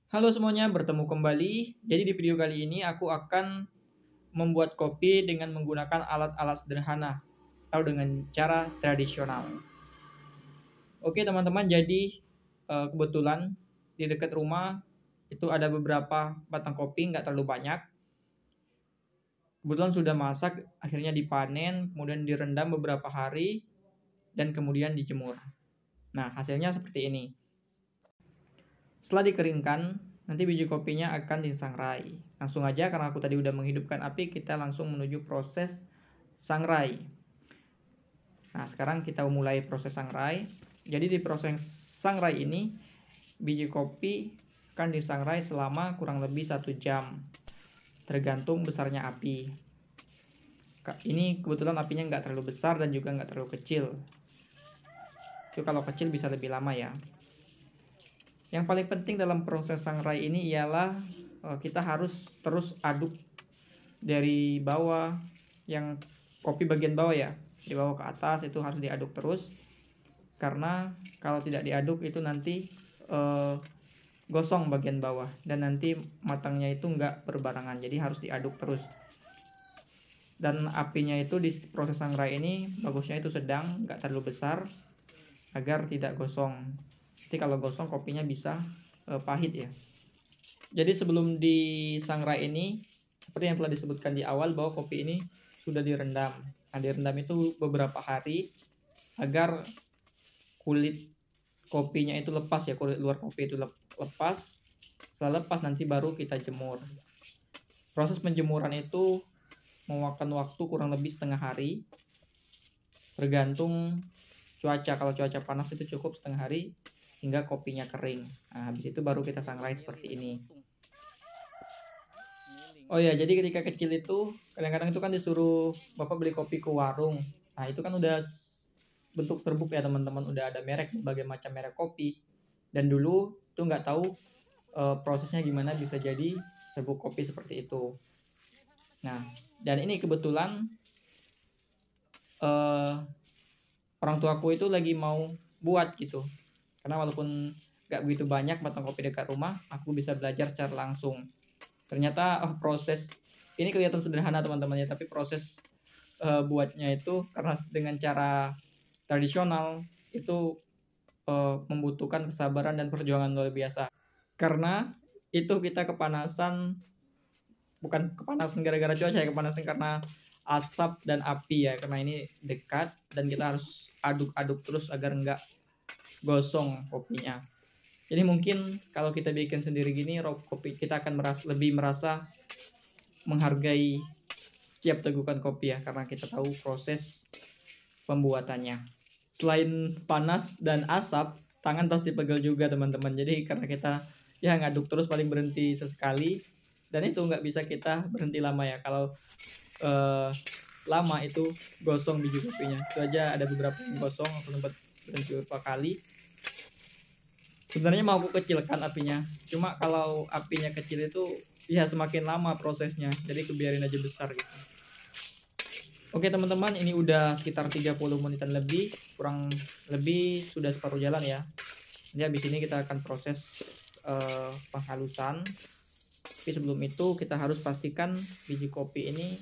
Halo semuanya, bertemu kembali. Jadi di video kali ini aku akan membuat kopi dengan menggunakan alat-alat sederhana atau dengan cara tradisional. Oke teman-teman, jadi kebetulan di dekat rumah itu ada beberapa batang kopi, nggak terlalu banyak. Kebetulan sudah masak, akhirnya dipanen, kemudian direndam beberapa hari, dan kemudian dijemur. Nah, hasilnya seperti ini. Setelah dikeringkan, nanti biji kopinya akan disangrai. Langsung aja karena aku tadi udah menghidupkan api, kita langsung menuju proses sangrai. Nah, sekarang kita mulai proses sangrai. Jadi di proses sangrai ini, biji kopi akan disangrai selama kurang lebih 1 jam. Tergantung besarnya api. Ini kebetulan apinya nggak terlalu besar dan juga nggak terlalu kecil. Itu kalau kecil bisa lebih lama ya. Yang paling penting dalam proses sangrai ini ialah kita harus terus aduk dari bawah, yang kopi bagian bawah ya, di bawah ke atas itu harus diaduk terus, karena kalau tidak diaduk itu nanti gosong bagian bawah dan nanti matangnya itu nggak berbarengan, jadi harus diaduk terus. Dan apinya itu di proses sangrai ini bagusnya itu sedang, nggak terlalu besar agar tidak gosong. Jadi kalau gosong kopinya bisa pahit ya. Jadi sebelum disangrai ini, seperti yang telah disebutkan di awal bahwa kopi ini sudah direndam. Nah, direndam itu beberapa hari agar kulit kopinya itu lepas ya, kulit luar kopi itu lepas. Setelah lepas nanti baru kita jemur. Proses penjemuran itu memakan waktu kurang lebih setengah hari. Tergantung cuaca. Kalau cuaca panas itu cukup setengah hari hingga kopinya kering. Nah, habis itu baru kita sangrai seperti ini. Oh ya, jadi ketika kecil itu kadang-kadang itu kan disuruh bapak beli kopi ke warung. Nah itu kan udah bentuk serbuk ya teman-teman, udah ada merek, berbagai macam merek kopi. Dan dulu tuh nggak tahu prosesnya gimana bisa jadi serbuk kopi seperti itu. Nah, dan ini kebetulan orang tuaku itu lagi mau buat gitu. Karena walaupun nggak begitu banyak batang kopi dekat rumah, aku bisa belajar secara langsung. Ternyata proses ini kelihatan sederhana teman-teman ya, tapi proses buatnya itu karena dengan cara tradisional itu membutuhkan kesabaran dan perjuangan luar biasa. Karena itu kita kepanasan, bukan kepanasan gara-gara cuaca ya, kepanasan karena asap dan api ya, karena ini dekat dan kita harus aduk-aduk terus agar nggak gosong kopinya. Jadi mungkin kalau kita bikin sendiri gini, kopi kita akan lebih merasa menghargai setiap tegukan kopi ya, karena kita tahu proses pembuatannya. Selain panas dan asap, tangan pasti pegel juga teman-teman. Jadi karena kita ya ngaduk terus paling berhenti sesekali, dan itu nggak bisa kita berhenti lama ya. Kalau lama itu gosong biji kopinya. Itu aja ada beberapa yang gosong, aku sempat berhenti beberapa kali. Sebenarnya mau aku kecilkan apinya, cuma kalau apinya kecil itu ya semakin lama prosesnya, jadi kebiarin aja besar gitu. Oke teman-teman, ini udah sekitar 30 menitan lebih, kurang lebih sudah separuh jalan ya. Jadi habis ini kita akan proses penghalusan. Tapi sebelum itu kita harus pastikan biji kopi ini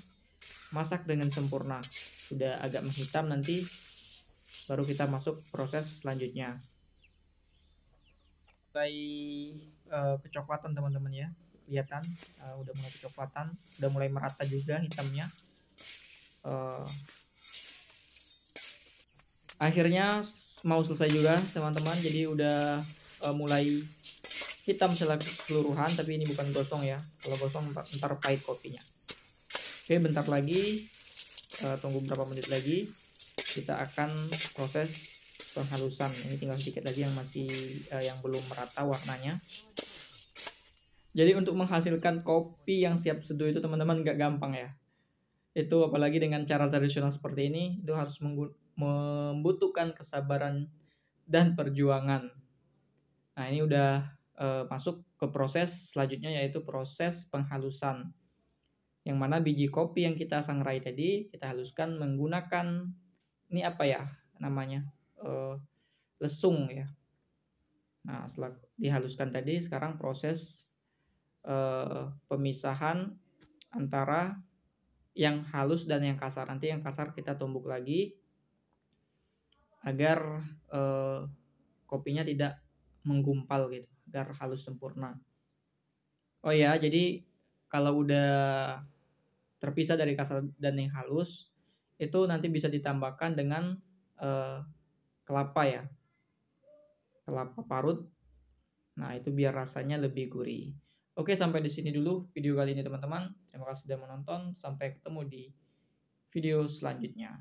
masak dengan sempurna. Sudah agak menghitam nanti baru kita masuk proses selanjutnya. Mulai kecoklatan teman-teman ya, kelihatan udah mulai kecoklatan, udah mulai merata juga hitamnya. Akhirnya mau selesai juga teman-teman, jadi udah mulai hitam keseluruhan, tapi ini bukan gosong ya, kalau gosong ntar pahit kopinya. Oke, bentar lagi, tunggu beberapa menit lagi kita akan proses penghalusan. Ini tinggal sedikit lagi yang masih yang belum merata warnanya. Jadi untuk menghasilkan kopi yang siap seduh itu teman-teman nggak gampang ya. Itu apalagi dengan cara tradisional seperti ini, itu harus membutuhkan kesabaran dan perjuangan. Nah ini udah masuk ke proses selanjutnya, yaitu proses penghalusan, yang mana biji kopi yang kita sangrai tadi kita haluskan menggunakan ini apa ya namanya, lesung ya. Nah, setelah dihaluskan tadi, sekarang proses pemisahan antara yang halus dan yang kasar. Nanti yang kasar kita tumbuk lagi agar kopinya tidak menggumpal gitu, agar halus sempurna. Oh ya, jadi kalau udah terpisah dari kasar dan yang halus, itu nanti bisa ditambahkan dengan kelapa ya, kelapa parut. Nah, itu biar rasanya lebih gurih. Oke, sampai di sini dulu video kali ini teman-teman. Terima kasih sudah menonton. Sampai ketemu di video selanjutnya.